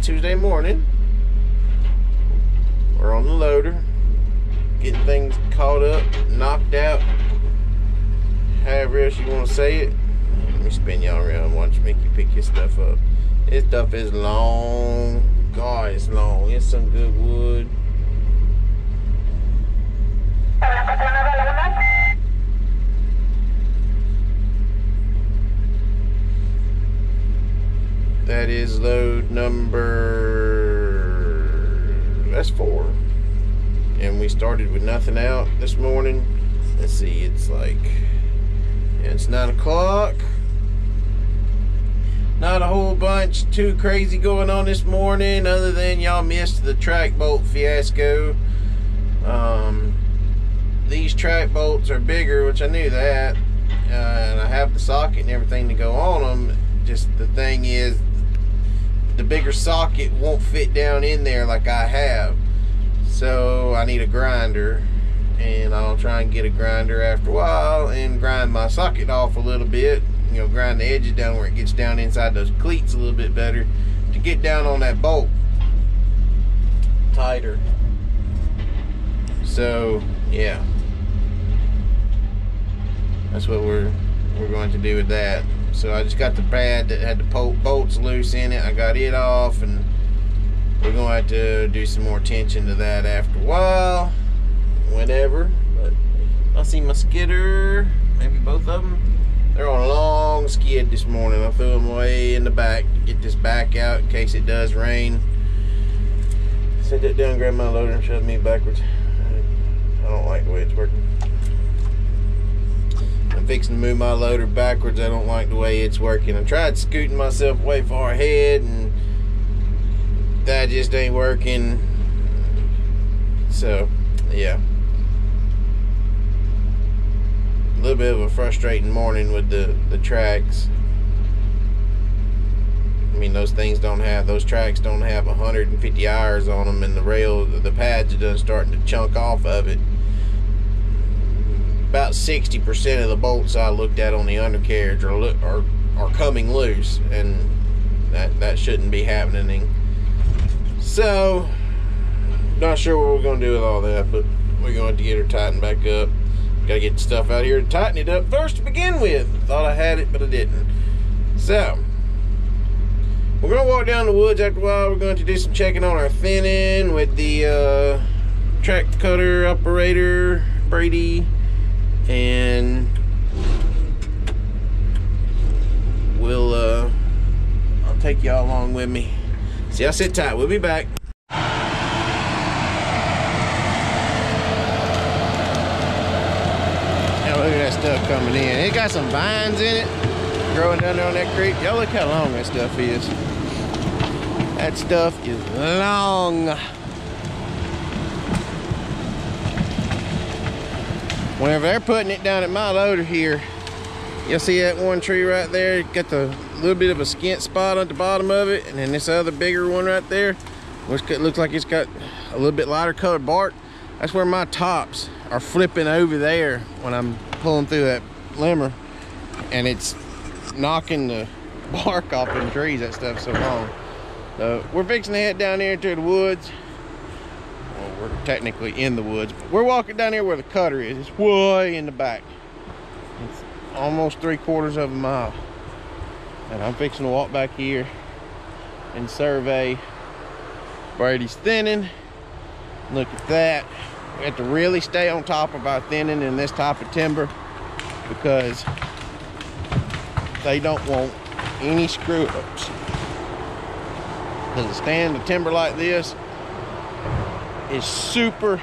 Tuesday morning. We're on the loader, getting things caught up, knocked out, however else you want to say it. Let me spin y'all around and watch Mickey pick his stuff up. This stuff is long. God, it's long. It's some good wood. That is load number, that's 4. And we started with nothing out this morning. Let's see, it's like, yeah, it's 9 o'clock. Not a whole bunch too crazy going on this morning, other than y'all missed the track bolt fiasco. These track bolts are bigger, which I knew that, and I have the socket and everything to go on them. Just the thing is, the bigger socket won't fit down in there like I have, so I need a grinder, and I'll try and get a grinder after a while and grind my socket off a little bit, you know, grind the edges down where it gets down inside those cleats a little bit better to get down on that bolt tighter. So yeah, that's what we're going to do with that. So I just got the pad that had the bolts loose in it. I got it off, and we're going to have to do some more attention to that after a while, whenever. But I see my skidder, maybe both of them. They're on a long skid this morning. I threw them way in the back to get this back out in case it does rain. Set that down, grab my loader, and shove me backwards. I don't like the way it's working. I'm fixing to move my loader backwards. I don't like the way it's working. I tried scooting myself way far ahead, and that just ain't working. So yeah, a little bit of a frustrating morning with the tracks. I mean, those tracks don't have 150 hours on them, and the pads are done starting to chunk off of it. About 60% of the bolts I looked at on the undercarriage are coming loose, and that shouldn't be happening. So, not sure what we're going to do with all that, but we're going to get her tightened back up. Got to get the stuff out here to tighten it up first to begin with. Thought I had it, but I didn't. So, we're going to walk down the woods after a while. We're going to do some checking on our thinning with the track cutter operator, Brady. And I'll take y'all along with me. See, y'all sit tight. We'll be back. Now look at that stuff coming in. It got some vines in it growing down there on that creek. Y'all look how long that stuff is. That stuff is long. Whenever they're putting it down at my loader here, you'll see that one tree right there, got the little bit of a skint spot on the bottom of it, and then this other bigger one right there, which looks like it's got a little bit lighter colored bark. That's where my tops are flipping over there when I'm pulling through that limber, and it's knocking the bark off them trees. That stuff's so long. So we're fixing to head down here into the woods. We're technically in the woods, but we're walking down here where the cutter is. It's way in the back. It's almost 3/4 of a mile, and I'm fixing to walk back here and survey Brady's thinning. Look at that. We have to really stay on top of our thinning in this type of timber, because they don't want any screw ups. Because a stand of timber like this is super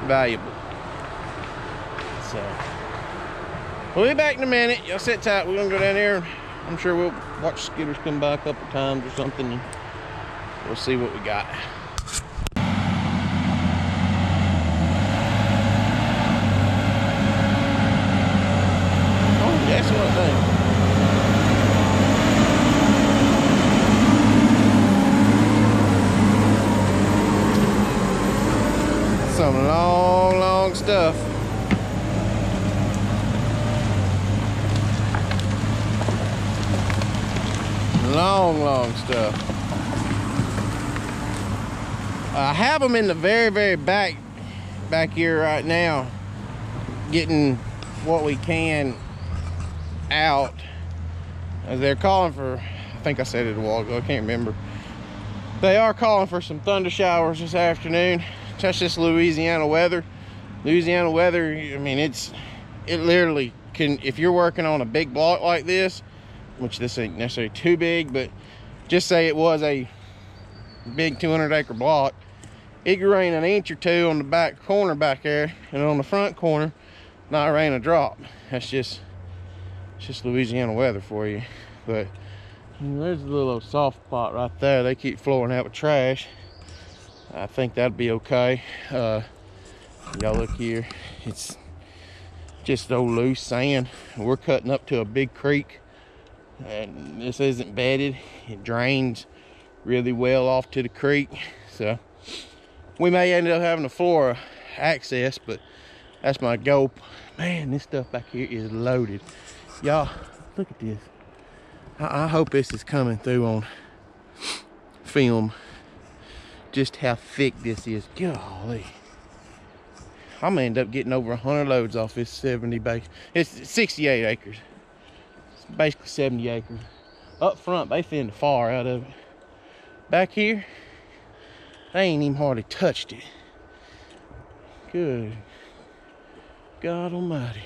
valuable. So we'll be back in a minute. Y'all sit tight. We're gonna go down there. I'm sure we'll watch Skidders come by a couple times or something, and we'll see what we got. Oh, that's what I think. Some long stuff. Long stuff. I have them in the very back here right now, getting what we can out. As they're calling for, I think I said it a while ago, I can't remember. They are calling for some thunder showers this afternoon. That's just Louisiana weather. Louisiana weather, I mean, it literally can, if you're working on a big block like this, which this ain't necessarily too big, but just say it was a big 200-acre block, it could rain an inch or two on the back corner back there, and on the front corner, not rain a drop. That's just Louisiana weather for you. But there's a little soft spot right there. They keep flowing out with trash. I think that'd be okay. Y'all look here. It's just old loose sand. We're cutting up to a big creek, and this isn't bedded. It drains really well off to the creek, so we may end up having a floor access, but that's my goal. Man, this stuff back here is loaded. Y'all, look at this. I hope this is coming through on film, just how thick this is. Golly. I'm gonna end up getting over 100 loads off this 70 base. It's 68 acres. It's basically 70 acres. Up front, they thinned the far out of it. Back here, they ain't even hardly touched it. Good God almighty.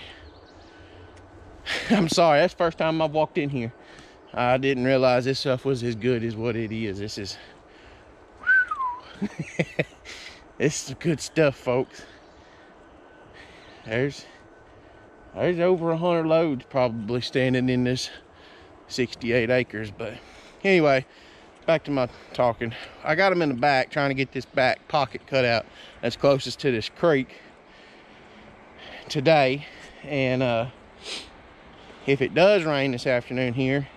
I'm sorry, that's the first time I've walked in here. I didn't realize this stuff was as good as what it is. This is this is good stuff, folks. There's over 100 loads probably standing in this 68 acres. But anyway, back to my talking. I got them in the back, trying to get this back pocket cut out that's closest to this creek today. And if it does rain this afternoon here,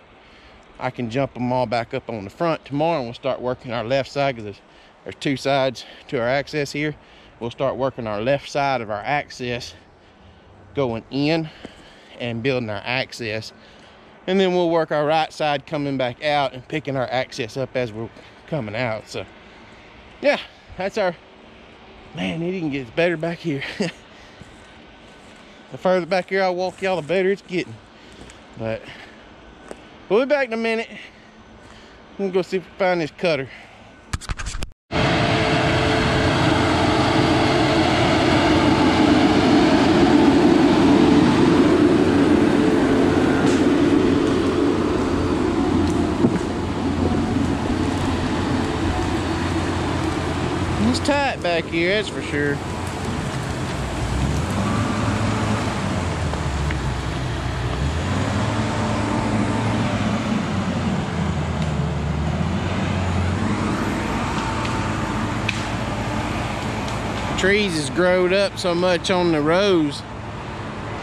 I can jump them all back up on the front tomorrow, and we'll start working our left side, because there's two sides to our access here. We'll start working our left side of our access, going in and building our access, and then we'll work our right side coming back out and picking our access up as we're coming out. So yeah, that's our, man, it even gets better back here. The further back here I walk, y'all, the better it's getting. But we'll be back in a minute. I'm gonna go see if we can find this cutter. It's tight back here, that's for sure. Trees has growed up so much on the rows,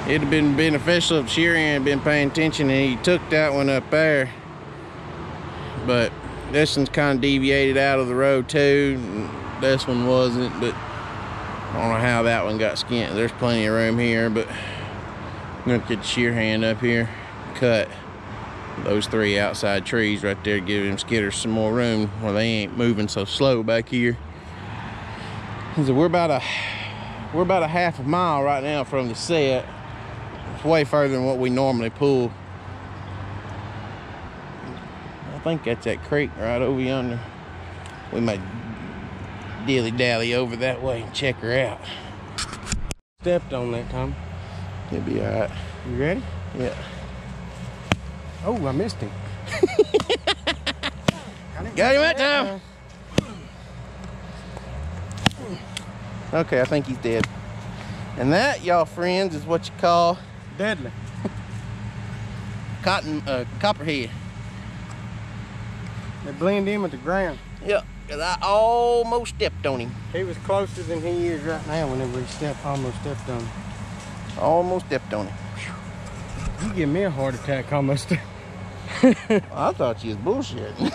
it'd have been beneficial if Sheeran had been paying attention and he took that one up there. But this one's kind of deviated out of the road too, and this one wasn't. But I don't know how that one got skint. There's plenty of room here, but I'm gonna get the shear hand up here, cut those three outside trees right there, give them skidders some more room where they ain't moving so slow back here. So we're about a half a mile right now from the set. It's way further than what we normally pull. I think that's that creek right over yonder. We might dilly-dally over that way and check her out. Stepped on that time. It'll be all right. You ready? Yeah. Oh, I missed him. Got him that time. Okay, I think he's dead. And that, y'all friends, is what you call deadly. Copperhead. They blend in with the ground. Yep, because I almost stepped on him. He was closer than he is right now whenever he almost stepped on him. Almost stepped on him. You give me a heart attack almost. I thought you was bullshitting.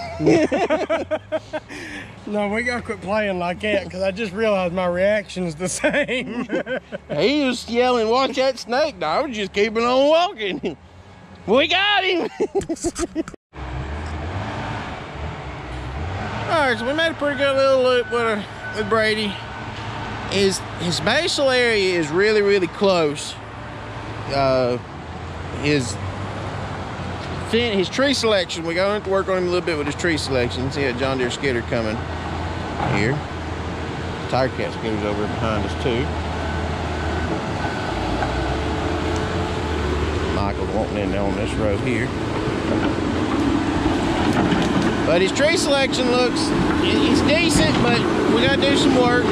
No, we gotta quit playing like that, because I just realized my reaction's the same. He was yelling, "Watch that snake!" No, I was just keeping on walking. We got him. Alright, so we made a pretty good little loop with Brady. His spatial area is really, really close. His tree selection, we're going to have to work on him a little bit with his tree selection. See a John Deere skidder coming here. Tigercat skidder's over behind us too. Michael's wanting in there on this road here. But his tree selection looks, it's decent, but we gotta do some work.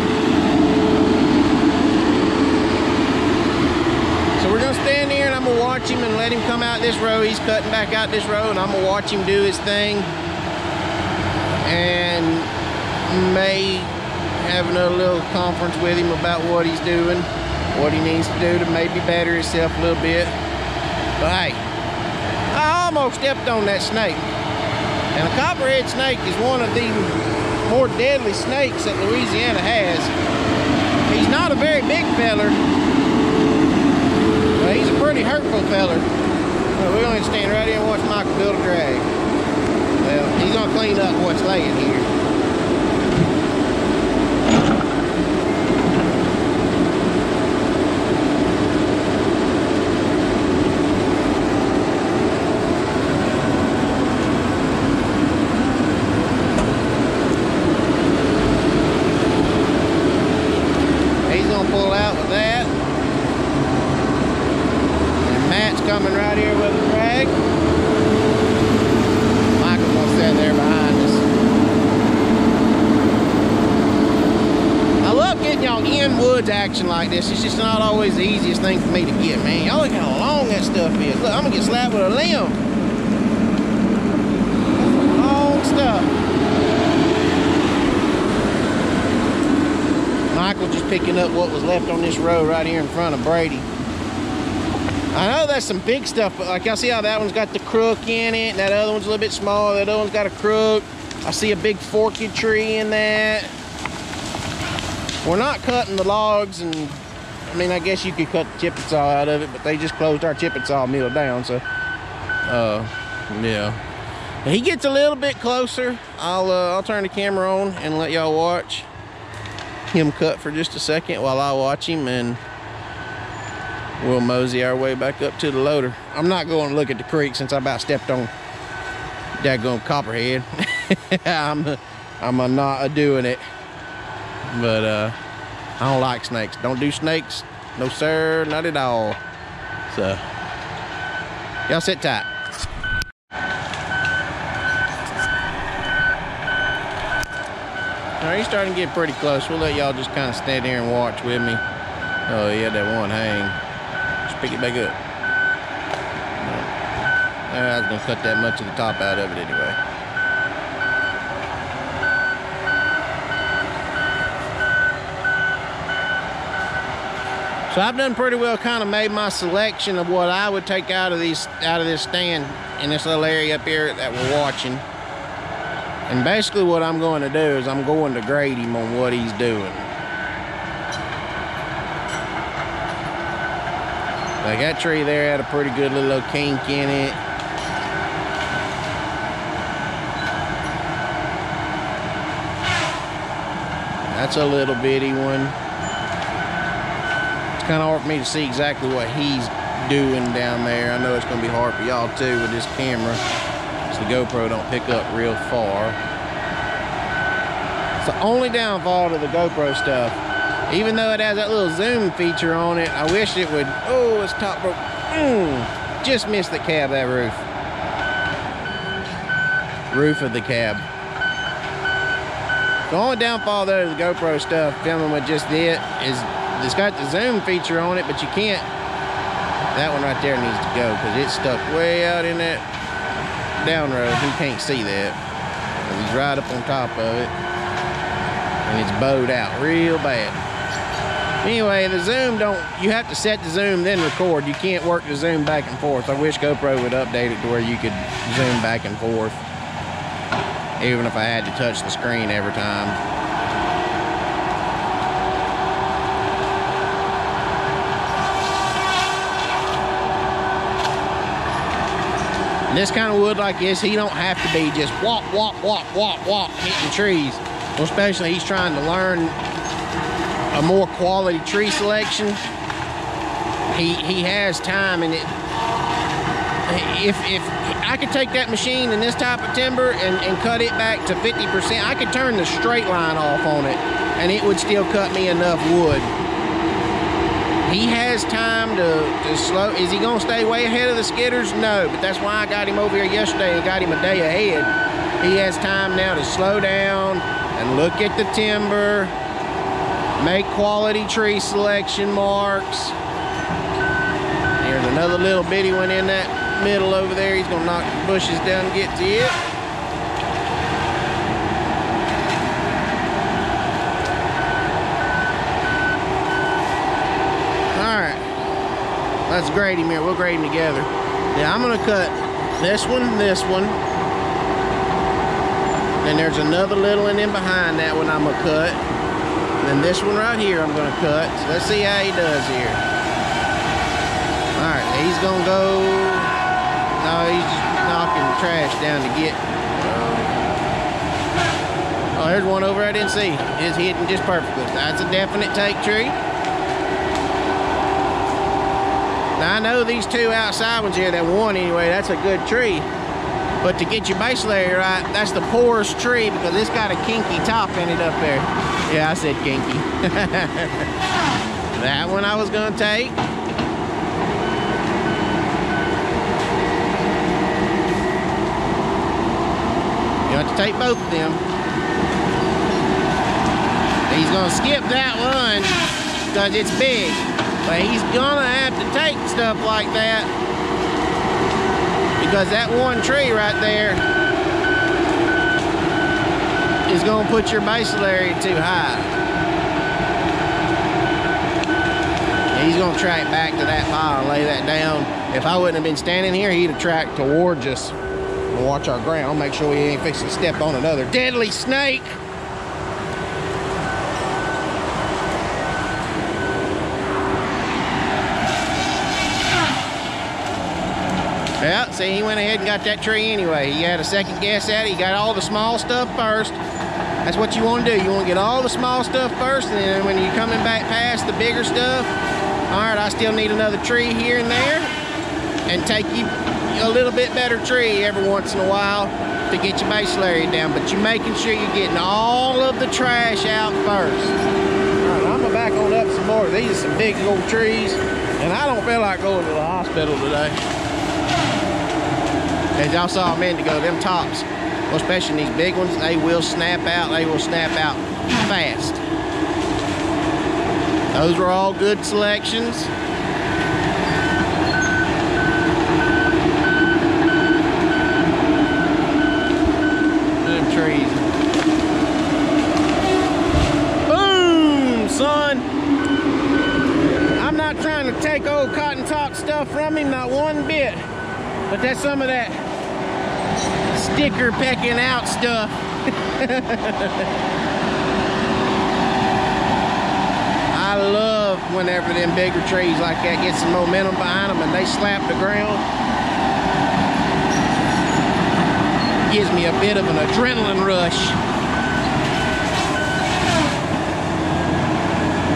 So we're gonna stand here and I'm gonna watch him and let him come out this road. He's cutting back out this road and I'm gonna watch him do his thing. And may have another little conference with him about what he's doing, what he needs to do to maybe better himself a little bit. But hey, I almost stepped on that snake. And a copperhead snake is one of the more deadly snakes that Louisiana has. He's not a very big feller, but he's a pretty hurtful feller. We're going to stand right here and watch Michael build a drag. Well, he's going to clean up what's laying here. Coming right here with a drag. Michael's gonna stand there behind us. I love getting y'all in woods action like this. It's just not always the easiest thing for me to get, man. Y'all look how long that stuff is. Look, I'm gonna get slapped with a limb. Long stuff. Michael just picking up what was left on this road right here in front of Brady. I know that's some big stuff, but like y'all see how that one's got the crook in it, and that other one's a little bit smaller, that other one's got a crook. I see a big forky tree in that. We're not cutting the logs, and I mean, I guess you could cut the chip and saw out of it, but they just closed our chip and saw mill down, so yeah. He gets a little bit closer. I'll turn the camera on and let y'all watch him cut for just a second while I watch him, and we'll mosey our way back up to the loader. I'm not going to look at the creek since I about stepped on daggone copperhead. I'm not doing it. But I don't like snakes. Don't do snakes. No sir, not at all. So y'all sit tight. All right, he's starting to get pretty close. We'll let y'all just kind of stand there and watch with me. Oh, he had that one hang. Pick it back up. I was gonna cut that much of the top out of it anyway. So I've done pretty well, kind of made my selection of what I would take out of this stand in this little area up here that we're watching. And basically what I'm going to do is I'm going to grade him on what he's doing. Like that tree there had a pretty good little kink in it. That's a little bitty one. It's kind of hard for me to see exactly what he's doing down there. I know it's going to be hard for y'all too with this camera, because the GoPro don't pick up real far. It's the only downfall to the GoPro stuff. Even though it has that little zoom feature on it, I wish it would, oh, it's top broke. Just missed the cab, that roof of the cab. The only downfall though to the GoPro stuff, filming with just it, is it's got the zoom feature on it, but you can't, that one right there needs to go, because it's stuck way out in that down road. You can't see that. He's right up on top of it, and it's bowed out real bad. Anyway, the zoom you have to set the zoom then record. You can't work the zoom back and forth. I wish GoPro would update it to where you could zoom back and forth, even if I had to touch the screen every time. And this kind of wood like this, he don't have to be just walk, hitting trees. Well, especially he's trying to learn a more quality tree selection. He has time, and if I could take that machine in this type of timber and cut it back to 50%, I could turn the straight line off on it, and it would still cut me enough wood. He has time to slow. Is he gonna stay way ahead of the skidders? No, but that's why I got him over here yesterday and got him a day ahead. He has time now to slow down and look at the timber, make quality tree selection marks. There's another little bitty one in that middle over there. He's gonna knock the bushes down and get to it. Let's grade him here. We'll grade him together. Yeah, I'm gonna cut this one. Then there's another little one in behind that one I'm gonna cut. And then this one right here I'm gonna cut. So let's see how he does here. All right, he's gonna go. No, he's just knocking the trash down to get. Oh, there's one over I didn't see. It's hitting just perfectly. That's a definite take tree. Now I know these two outside ones here, that one anyway, that's a good tree. But to get your base layer right, that's the poorest tree because it's got a kinky top in it up there. Yeah, I said kinky. That one I was gonna take. You have to take both of them. He's gonna skip that one because it's big. But he's gonna have to take stuff like that because that one tree right there is gonna put your base area too high. He's gonna track back to that pile and lay that down. If I wouldn't have been standing here, he'd have tracked towards us. We'll watch our ground, make sure we ain't fixing to step on another deadly snake. Yeah, see, he went ahead and got that tree anyway. He had a second guess at it. He got all the small stuff first. That's what you want to do. You want to get all the small stuff first, and then when you're coming back past the bigger stuff, all right, I still need another tree here and there, and take you a little bit better tree every once in a while to get your base area down. But you're making sure you're getting all of the trash out first. All right, I'm gonna back on up some more. These are some big old trees, and I don't feel like going to the hospital today. As y'all saw a minute ago, them tops, well, especially these big ones, they will snap out. They will snap out fast. Those were all good selections. Them trees. Boom, son. I'm not trying to take old cotton top stuff from him, not one bit. But that's some of that sticker pecking out stuff. I love whenever them bigger trees like that get some momentum behind them and they slap the ground. Gives me a bit of an adrenaline rush.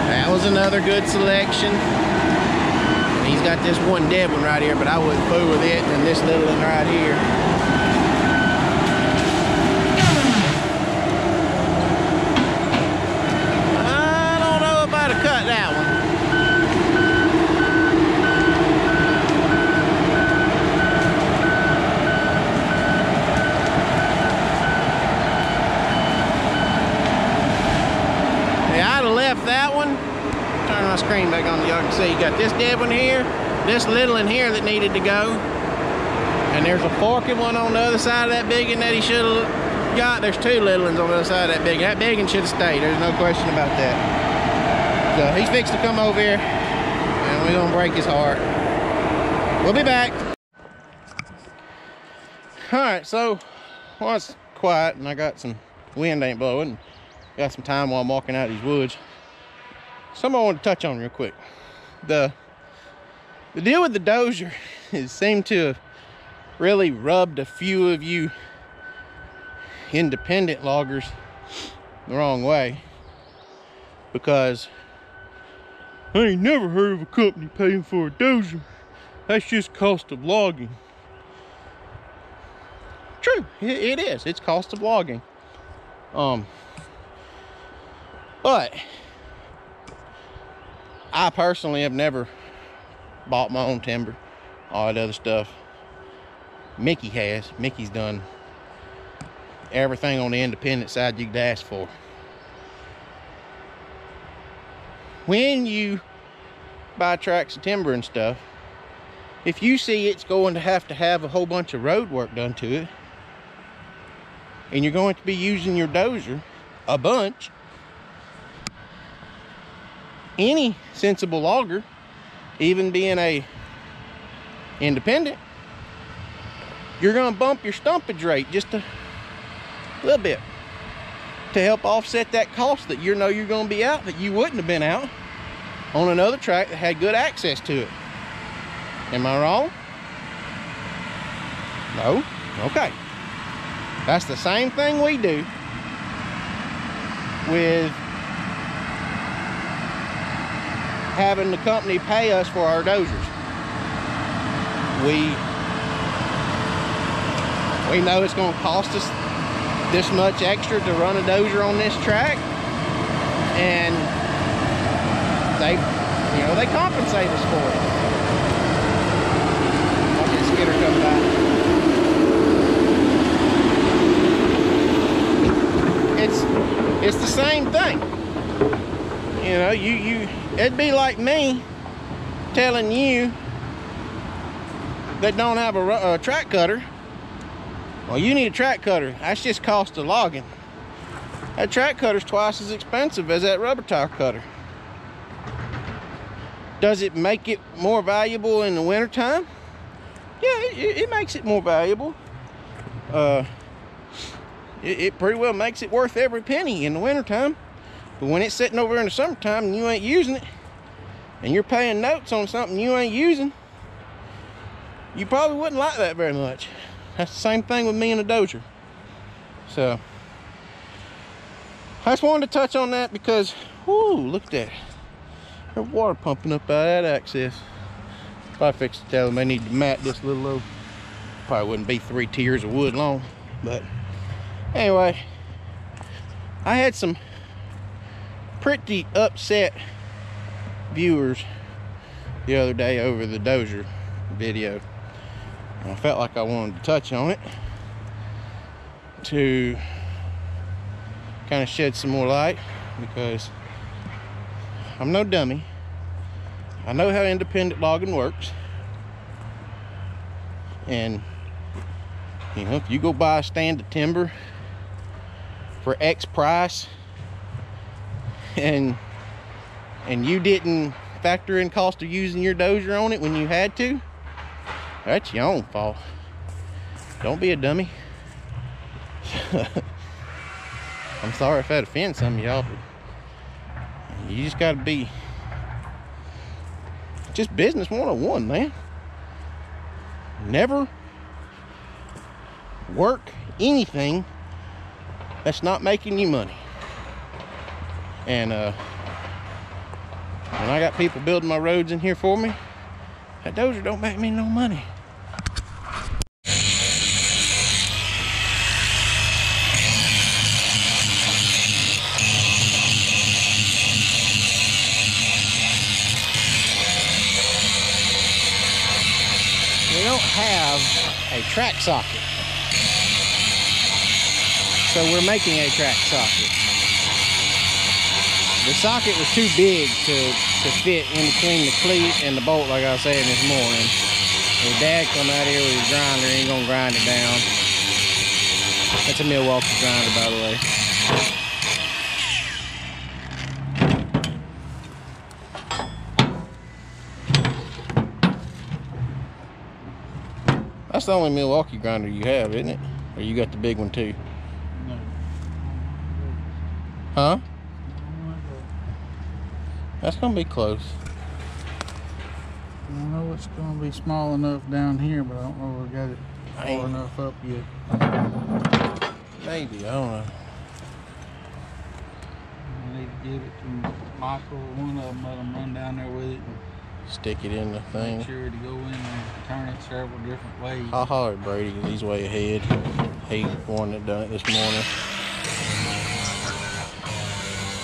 That was another good selection. He's got this one dead one right here, but I wouldn't fool with it, and this little one right here. I don't know if I'd have cut that one. Yeah, I'd have left that one. Turn my screen back on so y'all can see. You got this dead one here, this little one here that needed to go, and there's a forking one on the other side of that big one that he should have got. There's two little ones on the other side of that big. That big one should have stayed. There's no question about that. So he's fixed to come over here, and we're gonna break his heart. We'll be back. All right, so once quiet and I got some wind ain't blowing, got some time while I'm walking out these woods. Something I want to touch on real quick. The deal with the dozer is seemed to have really rubbed a few of you independent loggers the wrong way, because I ain't never heard of a company paying for a dozer. That's just cost of logging. True, it is. It's cost of logging. But I personally have never bought my own timber, all that other stuff. Mickey has. Mickey's done everything on the independent side you could ask for. When you buy tracts of timber and stuff, if you see it's going to have a whole bunch of road work done to it, and you're going to be using your dozer a bunch, any sensible logger, even being a independent, you're going to bump your stumpage rate just a little bit to help offset that cost that you know you're going to be out, that you wouldn't have been out on another track that had good access to it. Am I wrong? No? Okay. That's the same thing we do with having the company pay us for our dozers. We know it's going to cost us this much extra to run a dozer on this track, and they compensate us for it. Watch that skidder come by. It's the same thing. You know, it'd be like me telling you that don't have a track cutter, well, you need a track cutter. That's just cost of logging. That track cutter's twice as expensive as that rubber tire cutter. Does it make it more valuable in the wintertime? Yeah, it makes it more valuable. It pretty well makes it worth every penny in the wintertime. But when it's sitting over in the summertime and you ain't using it, and you're paying notes on something you ain't using, you probably wouldn't like that very much. That's the same thing with me and a dozer. So I just wanted to touch on that because, whoo, look at that. There's water pumping up out of that access. Probably fix to tell them they need to mat this a little low. Probably wouldn't be 3 tiers of wood long, but anyway, I had some pretty upset viewers the other day over the dozer video. I felt like I wanted to touch on it to kind of shed some more light, because I'm no dummy. I know how independent logging works, and you know, if you go buy a stand of timber for X price and you didn't factor in cost of using your dozer on it when you had to, that's your own fault. Don't be a dummy. I'm sorry if that offends some of y'all, but you just gotta be just business 101, man. Never work anything that's not making you money. And when I got people building my roads in here for me, that dozer don't make me no money. We don't have a track socket, so we're making a track socket. The socket was too big to fit in between the cleat and the bolt, like I was saying this morning. His dad come out here with his grinder, he ain't gonna grind it down. That's a Milwaukee grinder, by the way. That's the only Milwaukee grinder you have, isn't it? Or you got the big one too? No. Huh? That's gonna be close. I know it's gonna be small enough down here, but I don't know where I got it. far enough up yet. Maybe, I don't know. I need to give it to Michael or one of them, let them run down there with it. Stick it in the thing. Make sure to go in and turn it several different ways. I'll holler at Brady because he's way ahead. He one that done it this morning.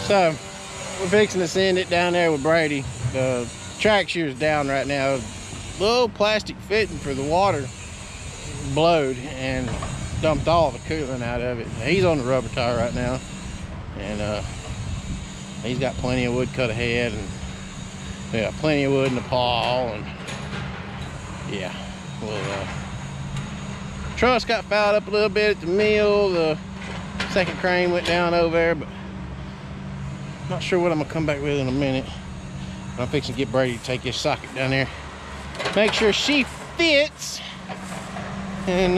So, we're fixing to send it down there with Brady. The track shear's down right now. Little plastic fitting for the water blowed and dumped all the coolant out of it. He's on the rubber tire right now. And he's got plenty of wood cut ahead. And we got plenty of wood in the paw. And yeah, well, truss got fouled up a little bit at the mill. The second crane went down over there, but not sure what I'm gonna come back with in a minute. I'm fixing to get Brady to take this socket down there, make sure she fits, and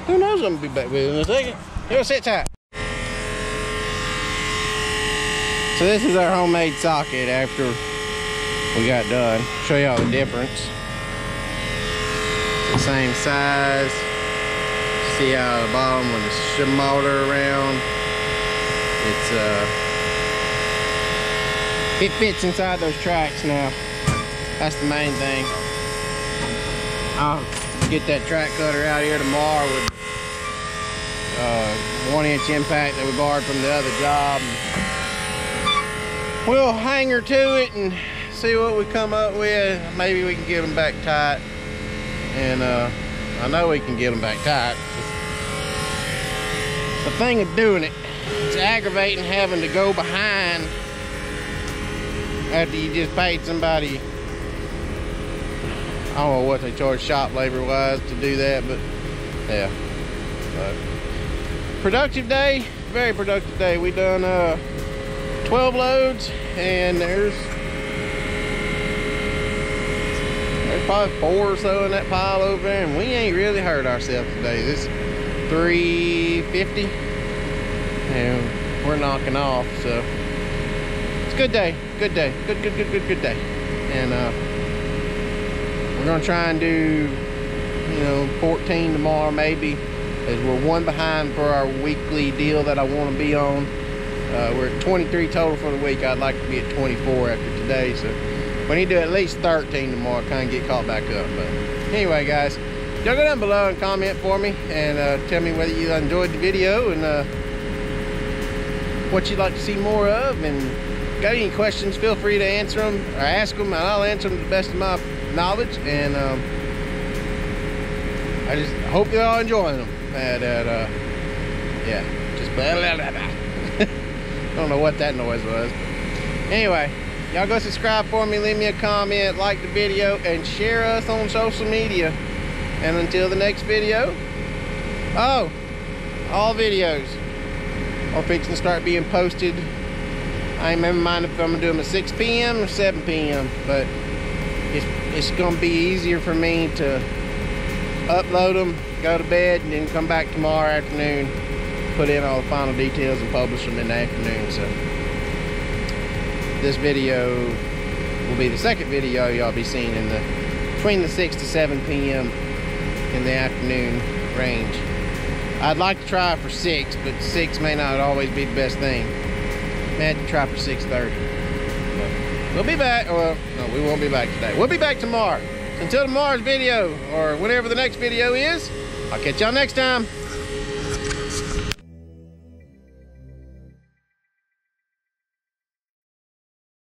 who knows what I'm gonna be back with in a second. It'll sit tight. So this is our homemade socket after we got done. Show y'all the difference. It's the same size. See how the bottom with the motor around. It fits inside those tracks now. That's the main thing. I'll get that track cutter out here tomorrow with 1-inch impact that we borrowed from the other job. We'll hang her to it and see what we come up with. Maybe we can get them back tight. And I know we can get them back tight. The thing of doing it, it's aggravating having to go behind after you just paid somebody. I don't know what they charge shop labor wise to do that, but yeah. Productive day, very productive day. We done 12 loads, and there's probably 4 or so in that pile over there, and we ain't really hurt ourselves today. This 350, and we're knocking off, so it's a good day, good day, good day. And we're gonna try and do, 14 tomorrow maybe, as we're one behind for our weekly deal that I want to be on. We're at 23 total for the week. I'd like to be at 24 after today, so we need to do at least 13 tomorrow, kind of get caught back up. But anyway, guys, y'all go down below and comment for me, and tell me whether you enjoyed the video and what you'd like to see more of. And got any questions, feel free to answer them or ask them, and I'll answer them to the best of my knowledge. And I just hope you're all enjoying them. And yeah, just blah, blah, blah, blah. I don't know what that noise was, but anyway, y'all go subscribe for me, leave me a comment, like the video, and share us on social media. And until the next video, all videos are fixing to start being posted. I ain't never mind if I'm gonna do them at 6 p.m. or 7 p.m. but it's gonna be easier for me to upload them, go to bed, and then come back tomorrow afternoon, put in all the final details and publish them in the afternoon. So this video will be the second video y'all be seeing in between the 6 to 7 p.m. in the afternoon range. I'd like to try for 6, but 6 may not always be the best thing. May have to try for 6:30. We'll be back. Well, no, we won't be back today. We'll be back tomorrow. So until tomorrow's video, or whenever the next video is, I'll catch y'all next time.